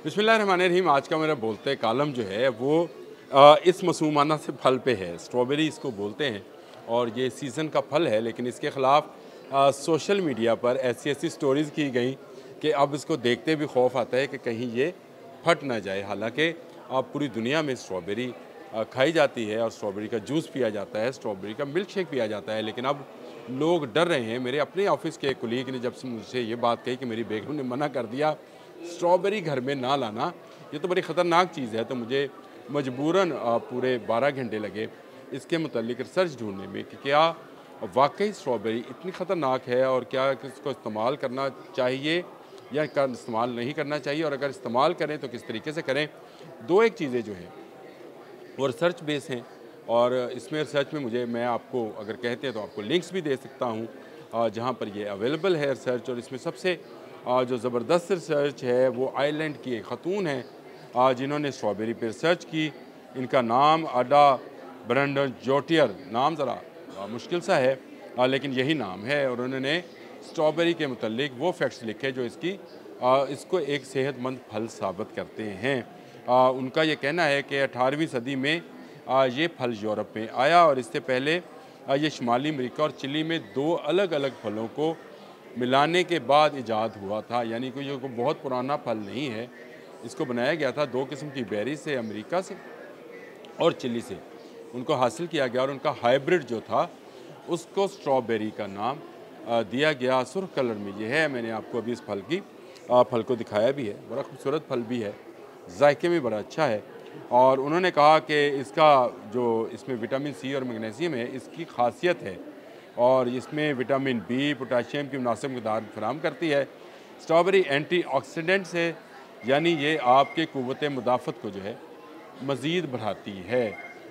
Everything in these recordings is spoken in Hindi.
बिस्मिल्लाहिर्रहमानिर्रहीम। आज का मेरा बोलते कालम जो है वो इस मसूमाना से फल पे है। स्ट्रॉबेरी इसको बोलते हैं और ये सीज़न का फल है, लेकिन इसके ख़िलाफ़ सोशल मीडिया पर ऐसी ऐसी स्टोरीज़ की गई कि अब इसको देखते भी खौफ आता है कि कहीं ये फट ना जाए। हालांकि अब पूरी दुनिया में स्ट्रॉबेरी खाई जाती है और स्ट्रॉबेरी का जूस पिया जाता है, स्ट्रॉबेरी का मिल्क शेक पिया जाता है, लेकिन अब लोग डर रहे हैं। मेरे अपने ऑफिस के एक कुलीग ने जब से मुझसे ये बात कही कि मेरी बेगम ने मना कर दिया स्ट्रॉबेरी घर में ना लाना, ये तो बड़ी ख़तरनाक चीज़ है, तो मुझे मजबूरन पूरे 12 घंटे लगे इसके मुतल्लिक रिसर्च ढूंढने में कि क्या वाकई स्ट्रॉबेरी इतनी ख़तरनाक है और क्या इसको इस्तेमाल करना चाहिए या इस्तेमाल नहीं करना चाहिए, और अगर इस्तेमाल करें तो किस तरीके से करें। दो एक चीज़ें जो हैं वो रिसर्च बेस हैं, और इसमें रिसर्च में मैं आपको अगर कहते हैं तो आपको लिंक्स भी दे सकता हूँ जहाँ पर ये अवेलेबल है रिसर्च। और इसमें सबसे जो ज़बरदस्त रिसर्च है वो आयरलैंड की एक ख़तून है जिन्होंने स्ट्रॉबेरी पर रिसर्च की। इनका नाम अडा ब्रेंडन जोटियर, नाम ज़रा मुश्किल सा है लेकिन यही नाम है, और उन्होंने स्ट्रॉबेरी के मुतल्लिक वो फैक्ट्स लिखे जो इसको एक सेहतमंद फल साबित करते हैं। उनका ये कहना है कि 18वीं सदी में ये फल यूरोप में आया, और इससे पहले ये शुमाली अमेरिका और चिली में दो अलग अलग फलों को मिलाने के बाद इजाद हुआ था। यानी कि ये कोई बहुत पुराना फल नहीं है। इसको बनाया गया था दो किस्म की बेरी से, अमेरिका से और चिली से उनको हासिल किया गया, और उनका हाइब्रिड जो था उसको स्ट्रॉबेरी का नाम दिया गया। सुर्ख कलर में ये है। मैंने आपको अभी इस फल को दिखाया भी है, बड़ा खूबसूरत फल भी है, जायके में बड़ा अच्छा है। और उन्होंने कहा कि इसका जो इसमें विटामिन सी और मैग्नीशियम है, इसकी खासियत है, और इसमें विटामिन बी, पोटाशियम की मुनासिब मकदार फराहम करती है। स्ट्रॉबेरी एंटीऑक्सीडेंट्स है, यानी ये आपके क़ुव्वत मुदाफ़त को जो है मज़ीद बढ़ाती है।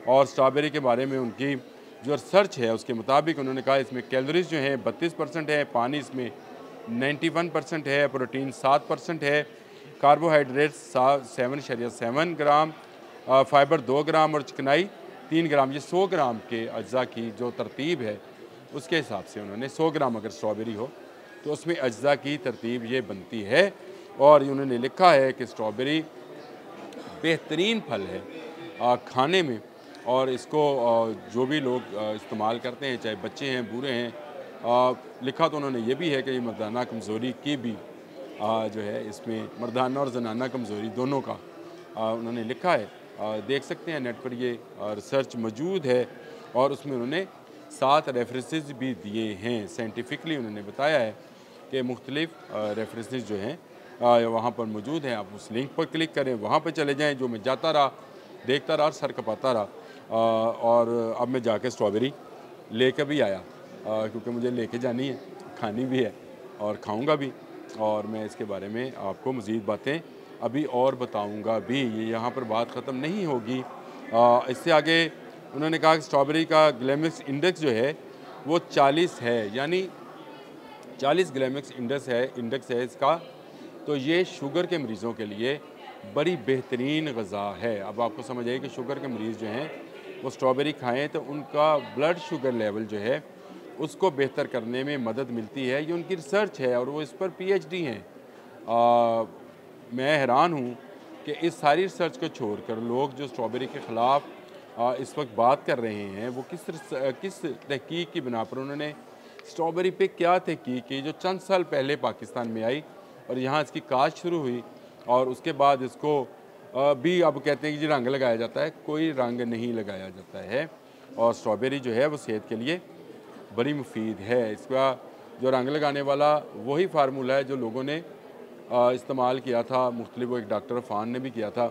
और स्ट्रॉबेरी के बारे में उनकी जो रिसर्च है उसके मुताबिक उन्होंने कहा इसमें कैलोरीज जो हैं 32% है, पानी इसमें 91% है, प्रोटीन 7% है, कार्बोहाइड्रेट्स 7.7 ग्राम, फ़ाइबर 2 ग्राम और चिकनाई 3 ग्राम। ये 100 ग्राम के अज्जा की जो तरतीब है उसके हिसाब से उन्होंने 100 ग्राम अगर स्ट्रॉबेरी हो तो उसमें अज्जा की तरतीब ये बनती है। और उन्होंने लिखा है कि स्ट्रॉबेरी बेहतरीन फल है खाने में, और इसको जो भी लोग इस्तेमाल करते हैं, चाहे बच्चे हैं, बूढ़े हैं। लिखा तो उन्होंने ये भी है कि ये मर्दाना कमज़ोरी की भी जो है इसमें मर्दाना और जनाना कमज़ोरी दोनों का उन्होंने लिखा है। देख सकते हैं नेट पर ये रिसर्च मौजूद है, और उसमें उन्होंने 7 रेफरेंसेस भी दिए हैं। साइंटिफिकली उन्होंने बताया है कि मुख्तलिफ रेफरेंसेस जो हैं वहाँ पर मौजूद हैं। आप उस लिंक पर क्लिक करें, वहाँ पर चले जाएँ। जो मैं जाता रहा, देखता रहा, सर कपाता रहा, और अब मैं जाके स्ट्रॉबेरी लेकर भी आया क्योंकि मुझे लेके जानी है, खानी भी है और खाऊंगा भी। और मैं इसके बारे में आपको मज़ीद बातें अभी और बताऊंगा भी, ये यहाँ पर बात ख़त्म नहीं होगी। इससे आगे उन्होंने कहा कि स्ट्रॉबेरी का ग्लाइकेमिक इंडेक्स जो है वो 40 है, यानी 40 ग्लाइकेमिक इंडेक्स है इसका। तो ये शुगर के मरीज़ों के लिए बड़ी बेहतरीन ग़िज़ा है। अब आपको समझ आइए कि शुगर के मरीज़ जो हैं वो स्ट्रॉबेरी खाएं तो उनका ब्लड शुगर लेवल जो है उसको बेहतर करने में मदद मिलती है। ये उनकी रिसर्च है और वो इस पर PhD हैं। मैं हैरान हूँ कि इस सारी रिसर्च को छोड़कर लोग जो स्ट्रॉबेरी के ख़िलाफ़ इस वक्त बात कर रहे हैं वो किस तहकीक की बिना पर, उन्होंने स्ट्रॉबेरी पे क्या तहकीक की जो चंद साल पहले पाकिस्तान में आई और यहाँ इसकी काश्त शुरू हुई, और उसके बाद इसको भी अब कहते हैं कि जी रंग लगाया जाता है। कोई रंग नहीं लगाया जाता है, और स्ट्रॉबेरी जो है वो सेहत के लिए बड़ी मुफीद है। इसका जो रंग लगाने वाला वही फार्मूला है जो लोगों ने इस्तेमाल किया था, मुख्तलिफ एक डॉक्टर फ़ान ने भी किया था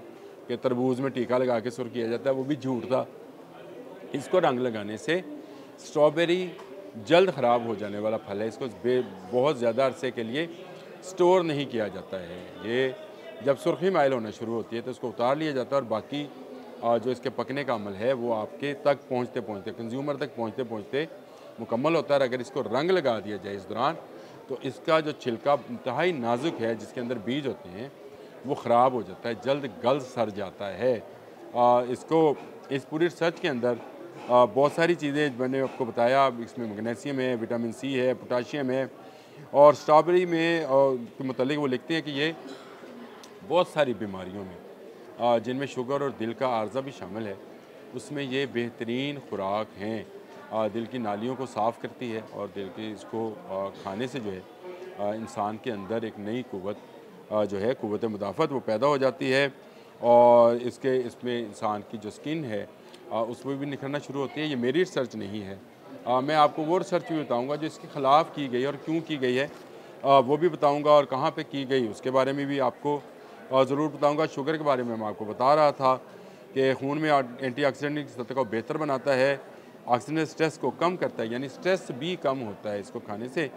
कि तरबूज में टीका लगा के सुर किया जाता है, वो भी झूठ था। इसको रंग लगाने से स्ट्रॉबेरी जल्द ख़राब हो जाने वाला फल है। इसको बहुत ज़्यादा अरसे के लिए स्टोर नहीं किया जाता है। ये जब सुर्खी माइल होना शुरू होती है तो इसको उतार लिया जाता है, और बाकी जो इसके पकने का अमल है वो आपके तक पहुँचते कंज्यूमर तक पहुँचते मुकम्मल होता है। अगर इसको रंग लगा दिया जाए इस दौरान तो इसका जो छिलका इंतहाई नाजुक है, जिसके अंदर बीज होते हैं, वो ख़राब हो जाता है, जल्द गल सड़ जाता है। इस पूरी रिसर्च के अंदर बहुत सारी चीज़ें मैंने आपको बताया। इसमें मैग्नीशियम है, विटामिन सी है, पोटाशियम है, और स्ट्रॉबेरी में के मुतालिक वो लिखते हैं कि ये बहुत सारी बीमारियों में, जिनमें शुगर और दिल का आर्जा भी शामिल है, उसमें ये बेहतरीन खुराक हैं। दिल की नालियों को साफ़ करती है और दिल की इसको खाने से जो है इंसान के अंदर एक नई क़ुव्वत जो है क़ुव्वत मुदाफ़त वो पैदा हो जाती है और इसमें इंसान की जो स्किन है उसमें भी निखरना शुरू होती है। ये मेरी रिसर्च नहीं है, मैं आपको वो रिसर्च भी बताऊँगा जो इसके ख़िलाफ़ की गई और क्यों की गई है, वो भी बताऊँगा और कहाँ पे की गई उसके बारे में भी आपको ज़रूर बताऊँगा। शुगर के बारे में मैं आपको बता रहा था कि खून में एंटीऑक्सीडेंट की सतह को बेहतर बनाता है, ऑक्सीजन स्ट्रेस को कम करता है, यानी स्ट्रेस भी कम होता है इसको खाने से,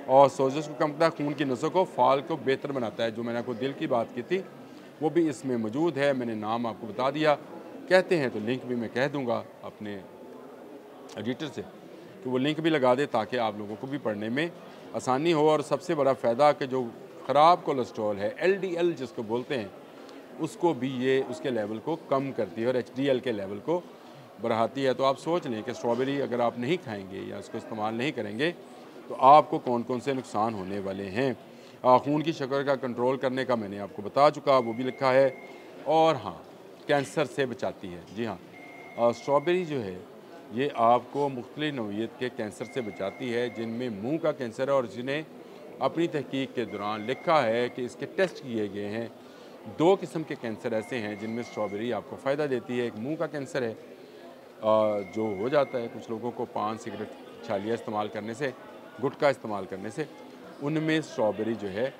और सोजश को कम करता है, खून की नसों को फाल को बेहतर बनाता है। जो मैंने आपको दिल की बात की थी वो भी इसमें मौजूद है, मैंने नाम आपको बता दिया। कहते हैं तो लिंक भी मैं कह दूँगा अपने एडिटर से कि वो लिंक भी लगा दे ताकि आप लोगों को भी पढ़ने में आसानी हो। और सबसे बड़ा फ़ायदा कि जो ख़राब कोलेस्ट्रॉल है, LDL जिसको बोलते हैं, उसको भी ये उसके लेवल को कम करती है और HDL के लेवल को बढ़ाती है। तो आप सोच लें कि स्ट्रॉबेरी अगर आप नहीं खाएंगे या इसको इस्तेमाल नहीं करेंगे तो आपको कौन कौन से नुकसान होने वाले हैं। खून की शक्कर का कंट्रोल करने का मैंने आपको बता चुका, वो भी लिखा है। और हाँ, कैंसर से बचाती है। जी हाँ, स्ट्रॉबेरी जो है ये आपको मुख्तलिफ नौइयत के कैंसर से बचाती है, जिनमें मुंह का कैंसर है, और जिन्हें अपनी तहकीक के दौरान लिखा है कि इसके टेस्ट किए गए हैं। 2 किस्म के कैंसर ऐसे हैं जिनमें स्ट्रॉबेरी आपको फ़ायदा देती है। एक मुंह का कैंसर है जो हो जाता है कुछ लोगों को पान, सिगरेट, छालिया इस्तेमाल करने से, गुटखा इस्तेमाल करने से, उनमें स्ट्रॉबेरी जो है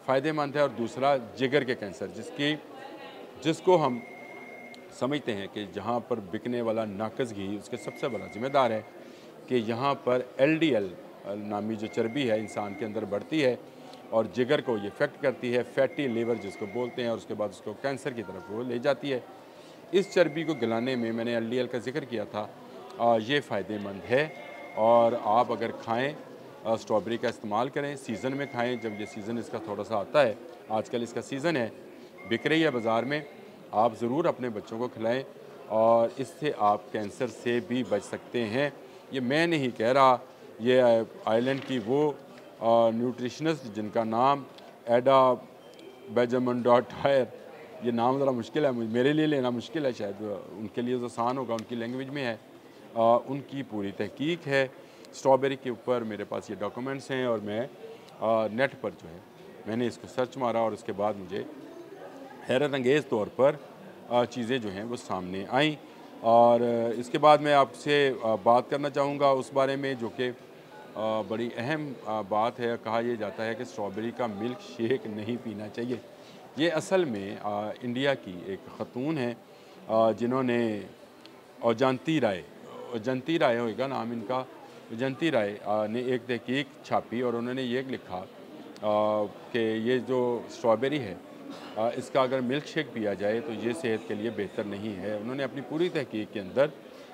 फ़ायदेमंद है। और दूसरा जिगर के कैंसर, जिसको हम समझते हैं कि जहाँ पर बिकने वाला नाकस घी उसके सबसे बड़ा ज़िम्मेदार है कि यहाँ पर LDL नामी जो चर्बी है इंसान के अंदर बढ़ती है और जिगर को ये इफेक्ट करती है, फैटी लीवर जिसको बोलते हैं, और उसके बाद उसको कैंसर की तरफ वो ले जाती है। इस चर्बी को गिलाने में मैंने LDL का जिक्र किया था, ये फ़ायदेमंद है। और आप अगर खाएँ, स्ट्रॉबेरी का इस्तेमाल करें, सीज़न में खाएँ, जब ये सीज़न इसका थोड़ा सा आता है, आजकल इसका सीज़न है, बिक रही है बाज़ार में, आप ज़रूर अपने बच्चों को खिलाएं और इससे आप कैंसर से भी बच सकते हैं। ये मैं नहीं कह रहा, ये आयरलैंड की वो न्यूट्रिशनिस्ट जिनका नाम एडा बेंजामिन, ये नाम ज़रा मुश्किल है, मेरे लिए लेना मुश्किल है, शायद उनके लिए आसान होगा, उनकी लैंग्वेज में है, उनकी पूरी तहकीक है स्ट्रॉबेरी के ऊपर। मेरे पास ये डॉक्यूमेंट्स हैं और मैं नेट पर जो है मैंने इसको सर्च मारा और उसके बाद मुझे हैरत अंगेज़ तौर पर चीज़ें जो हैं वो सामने आईं। और इसके बाद मैं आपसे बात करना चाहूँगा उस बारे में जो कि बड़ी अहम बात है। कहा यह जाता है कि स्ट्रॉबेरी का मिल्क शेक नहीं पीना चाहिए। ये असल में इंडिया की एक ख़तून है जिन्होंने अजंती राय होगा नाम इनका, अजंती राय ने एक तहकीक छापी और उन्होंने ये लिखा कि ये जो स्ट्रॉबेरी है इसका अगर मिल्क शेक पिया जाए तो ये सेहत के लिए बेहतर नहीं है। उन्होंने अपनी पूरी तहकीक के अंदर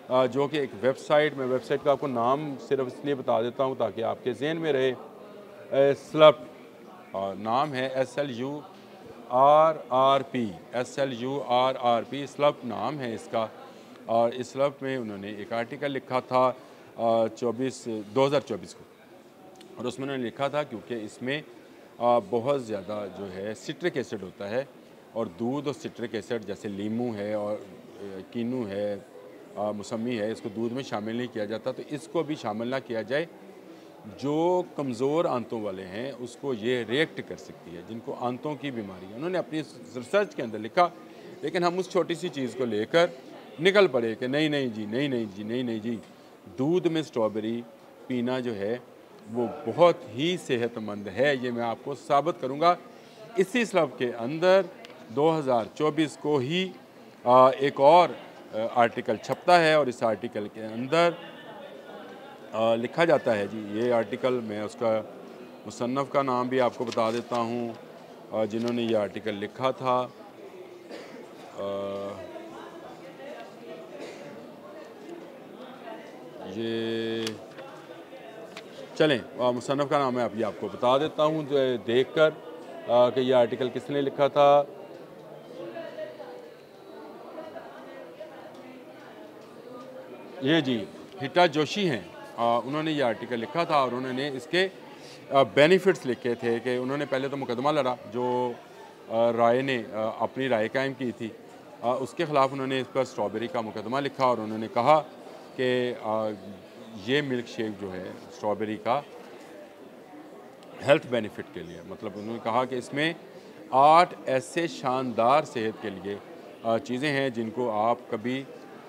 जो कि एक वेबसाइट, मैं वेबसाइट का आपको नाम सिर्फ इसलिए बता देता हूँ ताकि आपके जहन में रहे, स्लप नाम है, SLURRP, स्लप नाम है इसका। और इस स्लप में उन्होंने एक आर्टिकल लिखा था 2024 को, और उसमें उन्होंने लिखा था क्योंकि इसमें बहुत ज़्यादा जो है सिट्रिक एसिड होता है, और दूध और सिट्रिक एसिड जैसे लीमू है और कीनू है, मौसमी है, इसको दूध में शामिल नहीं किया जाता, तो इसको भी शामिल ना किया जाए। जो कमज़ोर आंतों वाले हैं उसको ये रिएक्ट कर सकती है, जिनको आंतों की बीमारी है। उन्होंने अपनी रिसर्च के अंदर लिखा, लेकिन हम उस छोटी सी चीज़ को लेकर निकल पड़े कि नहीं जी, दूध में स्ट्रॉबेरी पीना जो है वो बहुत ही सेहतमंद है। ये मैं आपको साबित करूँगा। इसी स्लब के अंदर 2024 को ही एक और आर्टिकल छपता है और इस आर्टिकल के अंदर लिखा जाता है जी, ये आर्टिकल मैं उसका मुसन्नफ़ का नाम भी आपको बता देता हूँ जिन्होंने ये आर्टिकल लिखा था। ये चलें, मुसन्नफ़ का नाम मैं अभी आपको बता देता हूँ देख कर कि ये आर्टिकल किसने लिखा था। ये जी हिटा जोशी हैं, उन्होंने ये आर्टिकल लिखा था और उन्होंने इसके बेनिफिट्स लिखे थे कि उन्होंने पहले तो मुकदमा लड़ा जो राय ने अपनी राय कायम की थी, उसके ख़िलाफ़ उन्होंने इस पर स्ट्रॉबेरी का मुकदमा लिखा और उन्होंने कहा कि ये मिल्क शेक जो है स्ट्रॉबेरी का हेल्थ बेनिफिट के लिए, मतलब उन्होंने कहा कि इसमें 8 ऐसे शानदार सेहत के लिए चीज़ें हैं जिनको आप कभी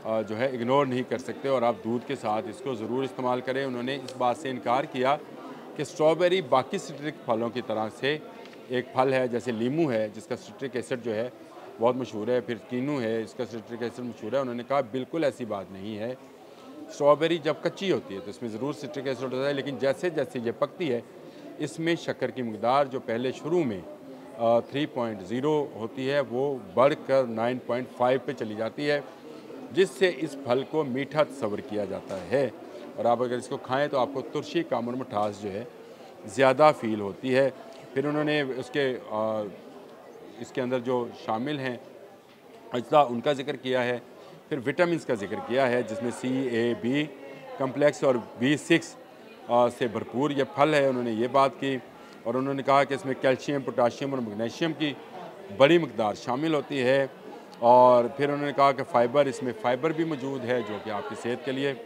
जो है इग्नोर नहीं कर सकते और आप दूध के साथ इसको ज़रूर इस्तेमाल करें। उन्होंने इस बात से इनकार किया कि स्ट्रॉबेरी बाकी सिट्रिक फलों की तरह से एक फल है, जैसे लीमू है जिसका सिट्रिक एसिड जो है बहुत मशहूर है, फिर कीनू है इसका सिट्रिक एसिड मशहूर है। उन्होंने कहा बिल्कुल ऐसी बात नहीं है। स्ट्रॉबेरी जब कच्ची होती है तो इसमें ज़रूर सिट्रिक एसिड होता है, लेकिन जैसे जैसे ये पकती है इसमें शक्कर की मकदार जो पहले शुरू में 3.0 होती है वो बढ़कर 9.5 पे चली जाती है, जिससे इस फल को मीठा तस्वर किया जाता है और आप अगर इसको खाएं तो आपको तुरशी कामर मिठास जो है ज़्यादा फील होती है। फिर उन्होंने इसके अंदर जो शामिल हैं अज्जा उनका ज़िक्र किया है, फिर विटामिन का ज़िक्र किया है जिसमें C, A, B कम्प्लेक्स और B6 से भरपूर ये फल है। उन्होंने ये बात की और उन्होंने कहा कि इसमें कैल्शियम, पोटाशियम और मैग्नीशियम की बड़ी मकदार शामिल होती है और फिर उन्होंने कहा कि फ़ाइबर, इसमें फ़ाइबर भी मौजूद है जो कि आपकी सेहत के लिए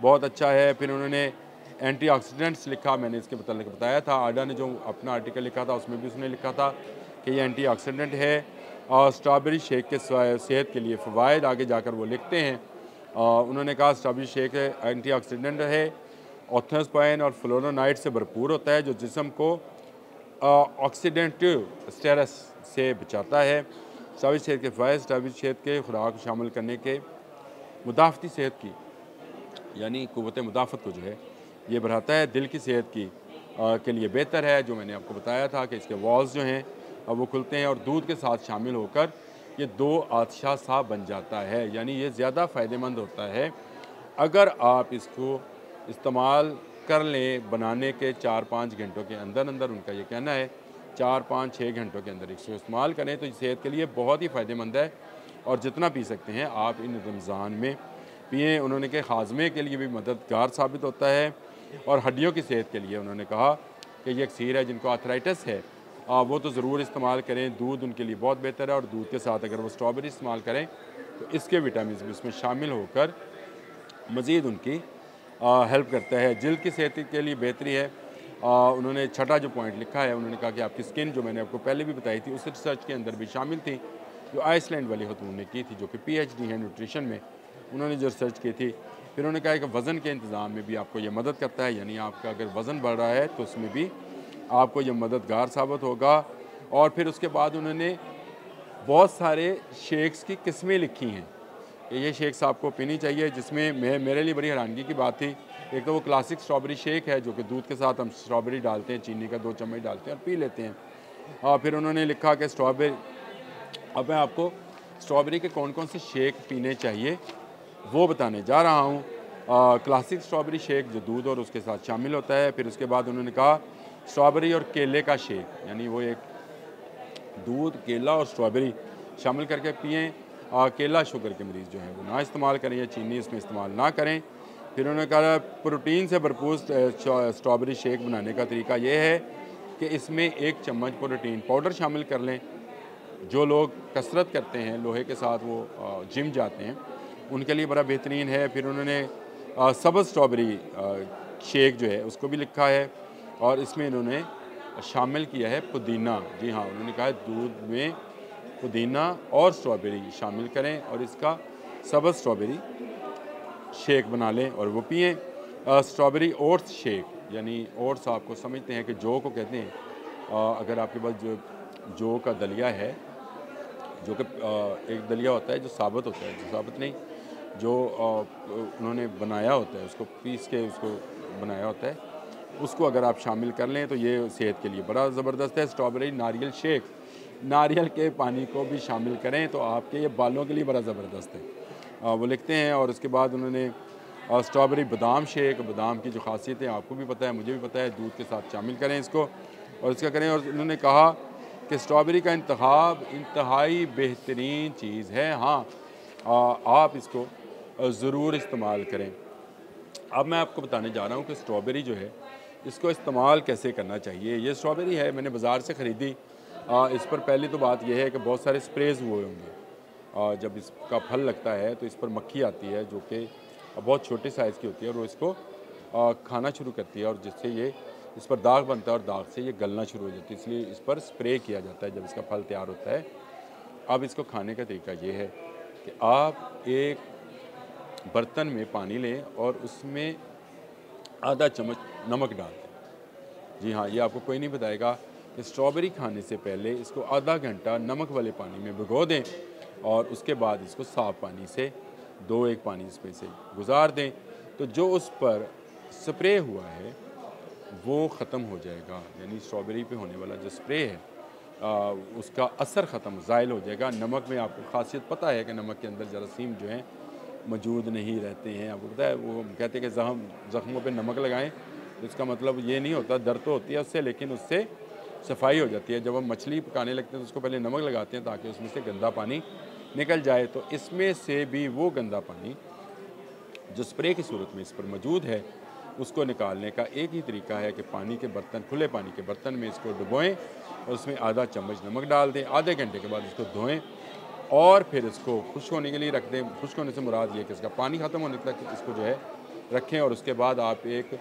बहुत अच्छा है। फिर उन्होंने एंटीऑक्सीडेंट्स लिखा, मैंने इसके मतलब बताया था, आडा ने जो अपना आर्टिकल लिखा था उसमें भी उसने लिखा था कि ये एंटीऑक्सीडेंट है और स्ट्रॉबेरी शेक के सेहत के लिए फ़वाइद आगे जाकर वो लिखते हैं। उन्होंने कहा स्ट्रॉबेरी शेक एंटीऑक्सीडेंट है, ऑर्थोस्पाइन और फ्लोरोनाइड से भरपूर होता है जो जिस्म को ऑक्सीडेंटिव स्ट्रेस से बचाता है। स्ट्रॉबेरी शेक के फ़वाइद, स्ट्रॉबेरी शेक के खुराक शामिल करने के मुदाफ़ती सेहत की यानी क़ुव्वत मुदाफ़त को जो है ये बढ़ाता है, दिल की सेहत की के लिए बेहतर है, जो मैंने आपको बताया था कि इसके वॉल्स जो हैं अब वो खुलते हैं और दूध के साथ शामिल होकर ये 2 आतिशा सा बन जाता है, यानी ये ज़्यादा फ़ायदेमंद होता है अगर आप इसको इस्तेमाल कर लें बनाने के 4-5 घंटों के अंदर अंदर। उनका ये कहना है 4-5-6 घंटों के अंदर इसको इस्तेमाल करें तो सेहत के लिए बहुत ही फ़ायदेमंद है और जितना पी सकते हैं आप इन रमज़ान में पिएँ। उन्होंने कहा हाजमे के लिए भी मददगार साबित होता है और हड्डियों की सेहत के लिए उन्होंने कहा कि ये अक्सीर है जिनको आर्थराइटिस है वो तो ज़रूर इस्तेमाल करें, दूध उनके लिए बहुत बेहतर है और दूध के साथ अगर वो स्ट्रॉबेरी इस्तेमाल करें तो इसके विटामिन भी उसमें शामिल होकर मज़ीद उनकी हेल्प करता है, जिल्द की सेहत के लिए बेहतरी है। उन्होंने छठा जो पॉइंट लिखा है, उन्होंने कहा कि आपकी स्किन, जो मैंने आपको पहले भी बताई थी, उस रिसर्च के अंदर भी शामिल थी जो आइसलैंड वाली खतून ने की थी जो कि PhD है न्यूट्रिशन में, उन्होंने जो रिसर्च की थी। फिर उन्होंने कहा कि वज़न के इंतज़ाम में भी आपको ये मदद करता है, यानी आपका अगर वज़न बढ़ रहा है तो उसमें भी आपको ये मददगार साबित होगा। और फिर उसके बाद उन्होंने बहुत सारे शेक्स की किस्में लिखी हैं कि ये शेक्स आपको पीनी चाहिए, जिसमें मेरे लिए बड़ी हैरानगी की बात थी। एक तो वो क्लासिक स्ट्रॉबेरी शेक है जो कि दूध के साथ हम स्ट्रॉबेरी डालते हैं, चीनी का 2 चम्मच डालते हैं और पी लेते हैं। और फिर उन्होंने लिखा कि स्ट्रॉबेरी, अब मैं आपको स्ट्रॉबेरी के कौन कौन से शेक पीने चाहिए वो बताने जा रहा हूँ। क्लासिक स्ट्रॉबेरी शेक जो दूध और उसके साथ शामिल होता है। फिर उसके बाद उन्होंने कहा स्ट्रॉबेरी और केले का शेक, यानी वो एक दूध, केला और स्ट्रॉबेरी शामिल करके पिएँ। केला शुगर के मरीज़ जो हैं वो ना इस्तेमाल करें या चीनी इसमें इस्तेमाल ना करें। फिर उन्होंने कहा प्रोटीन से भरपूर स्ट्रॉबेरी शेक बनाने का तरीका ये है कि इसमें 1 चम्मच प्रोटीन पाउडर शामिल कर लें। जो लोग कसरत करते हैं, लोहे के साथ वो जिम जाते हैं, उनके लिए बड़ा बेहतरीन है। फिर उन्होंने सब्ज़ स्ट्रॉबेरी शेक जो है उसको भी लिखा है और इसमें इन्होंने शामिल किया है पुदीना। जी हाँ, उन्होंने कहा है दूध में पुदीना और स्ट्रॉबेरी शामिल करें और इसका सब्ज़ स्ट्रॉबेरी शेक बना लें और वो पिएँ। स्ट्रॉबेरी ओट्स शेक, यानी ओट्स आपको समझते हैं कि जौ को कहते हैं। अगर आपके पास जौ का दलिया है, जो कि एक दलिया होता है जो साबुत होता है, जो साबुत नहीं, जो उन्होंने बनाया होता है, उसको पीस के उसको बनाया होता है, उसको अगर आप शामिल कर लें तो ये सेहत के लिए बड़ा ज़बरदस्त है। स्ट्रॉबेरी नारियल शेक, नारियल के पानी को भी शामिल करें तो आपके ये बालों के लिए बड़ा ज़बरदस्त है, वो लिखते हैं। और उसके बाद उन्होंने स्ट्रॉबेरी बादाम शेक, बादाम की जो खासियत है आपको भी पता है, मुझे भी पता है, दूध के साथ शामिल करें इसको और इसका करें। और उन्होंने कहा कि स्ट्रॉबेरी का इंतखाब इंतहाई बेहतरीन चीज़ है। हाँ, आप इसको ज़रूर इस्तेमाल करें। अब मैं आपको बताने जा रहा हूँ कि स्ट्रॉबेरी जो है इसको इस्तेमाल कैसे करना चाहिए। ये स्ट्रॉबेरी है, मैंने बाज़ार से ख़रीदी इस पर पहली तो बात यह है कि बहुत सारे स्प्रेज हुए होंगे। जब इसका फल लगता है तो इस पर मक्खी आती है जो कि बहुत छोटे साइज़ की होती है और वो इसको खाना शुरू करती है, और जिससे ये इस पर दाग बनता है और दाग से ये गलना शुरू हो जाती है, इसलिए इस पर स्प्रे किया जाता है जब इसका फल तैयार होता है। अब इसको खाने का तरीका ये है कि आप एक बर्तन में पानी लें और उसमें आधा चम्मच नमक डाल दें। जी हाँ, ये आपको कोई नहीं बताएगा कि स्ट्रॉबेरी खाने से पहले इसको आधा घंटा नमक वाले पानी में भिगो दें और उसके बाद इसको साफ़ पानी से 2-1 पानी इसमें से गुजार दें, तो जो उस पर स्प्रे हुआ है वो ख़त्म हो जाएगा। यानी स्ट्रॉबेरी पे होने वाला जो स्प्रे है उसका असर ख़त्म ज़ाइल हो जाएगा। नमक में आपको ख़ासियत पता है कि नमक के अंदर जरासीम जो हैं मौजूद नहीं रहते हैं। आपको पता है, वो कहते हैं कि ज़ख्मों पे नमक लगाएं, तो इसका मतलब ये नहीं होता, दर्द तो होती है उससे, लेकिन उससे सफाई हो जाती है। जब हम मछली पकाने लगते हैं तो उसको पहले नमक लगाते हैं ताकि उसमें से गंदा पानी निकल जाए। तो इसमें से भी वो गंदा पानी जो स्प्रे की सूरत में इस पर मौजूद है उसको निकालने का एक ही तरीका है कि पानी के बर्तन, खुले पानी के बर्तन में इसको डुबोएं और उसमें आधा चम्मच नमक डाल दें। आधे घंटे के बाद इसको धोएं और फिर इसको खुश्क होने के लिए रख दें। खुश्क होने से मुराद ये कि इसका पानी ख़त्म होने तक इसको जो है रखें, और उसके बाद आप एक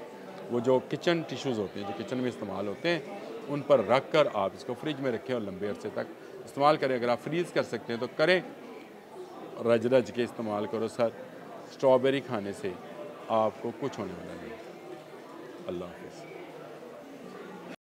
वो जो किचन टिश्यूज़ होते हैं जो किचन में इस्तेमाल होते हैं उन पर रख कर आप इसको फ्रिज में रखें और लंबे अरसे तक इस्तेमाल करें। अगर आप फ्रीज़ कर सकते हैं तो करें, रज रज के इस्तेमाल करो सर। स्ट्रॉबेरी खाने से आपको कुछ होने वाला नहीं। अल्लाह हाफ़िज़।